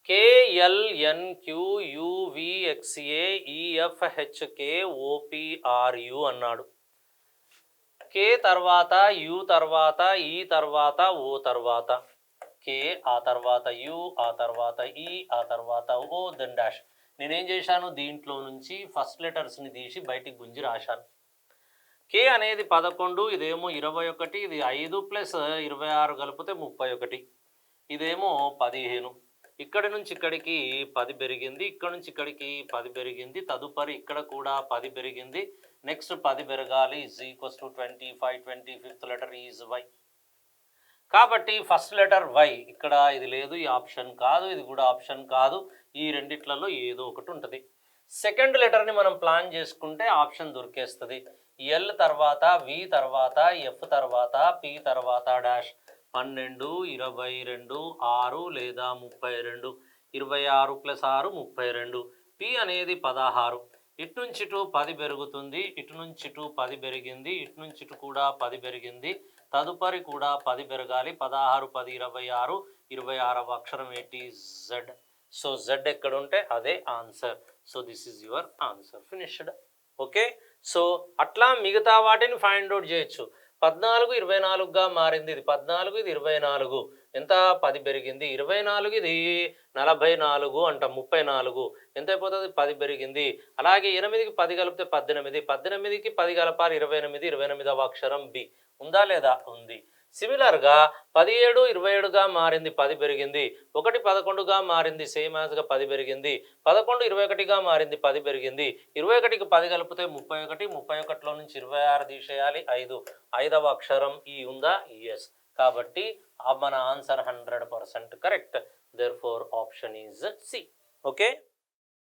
KLNQUVXAEFHKOPRU అన్నాడు. కే తర్వాత you తర్వాత ఈ తర్వాత ఓ తర్వాత, కే ఆ తర్వాత యు ఆ తర్వాత ఈ ఆ తర్వాత ఓ దెన్ డాష్. నేనేం చేశాను, దీంట్లో నుంచి ఫస్ట్ లెటర్స్ని తీసి బయటికి గుంజి రాశాను. కే అనేది 11, ఇదేమో 21, ఇది 5 + 26 కలిపితే 31, ఇదేమో 15. ఇక్కడి నుంచి ఇక్కడికి 10 పెరిగింది, ఇక్కడ నుంచి ఇక్కడికి 10 పెరిగింది, తదుపరి ఇక్కడ కూడా 10 పెరిగింది, నెక్స్ట్ 10 పెరగాలి =25, 25th లెటర్ ఈజ్ వై. కాబట్టి ఫస్ట్ లెటర్ వై, ఇక్కడ ఇది లేదు, ఈ ఆప్షన్ కాదు, ఇది కూడా ఆప్షన్ కాదు, ఈ రెండిట్లలో ఏదో ఒకటి ఉంటుంది. సెకండ్ లెటర్ని మనం ప్లాన్ చేసుకుంటే ఆప్షన్ దొరికేస్తుంది. ఎల్ తర్వాత వి తర్వాత ఎఫ్ తర్వాత పి తర్వాత డాష్. 12, 22, 6 లేదా 32, 26 + 6 32. పి అనేది 16. ఇటు నుంచి ఇటు 10 పెరుగుతుంది, ఇటు నుంచి ఇటు 10 పెరిగింది, ఇటు నుంచి ఇటు కూడా 10 పెరిగింది, తదుపరి కూడా 10 పెరగాలి. 16, 10, 26, 26వ అక్షరం ఏంటి, జెడ్. సో జెడ్ ఎక్కడ ఉంటే అదే answer. So this is your answer, finished. Okay, so అట్లా మిగతా వాటిని ఫైండ్ అవుట్ చేయొచ్చు. 14 24గా మారింది, ఇది 14, ఇది 24, ఎంత 10 పెరిగింది, 24 ఇది 44 అంట, 34 ఎంత అయిపోతుంది, 10 పెరిగింది. అలాగే 8కి 10 కలిపితే 18, 18కి 10 కలపాలి 28, 28వ అక్షరం బి. ఉందా లేదా, ఉంది. సిమిలర్గా 17 27గా మారింది, 10 పెరిగింది. 1 11గా మారింది, సేమ్ యాజ్గా 10 పెరిగింది. 11 21గా మారింది, 10 పెరిగింది. 21కి 10 కలిపితే 31, 31లో నుంచి 26 తీసేయాలి, 5. 5వ అక్షరం ఈ ఉందా, ఎస్. కాబట్టి మన answer 100% correct. Therefore option is C. Okay.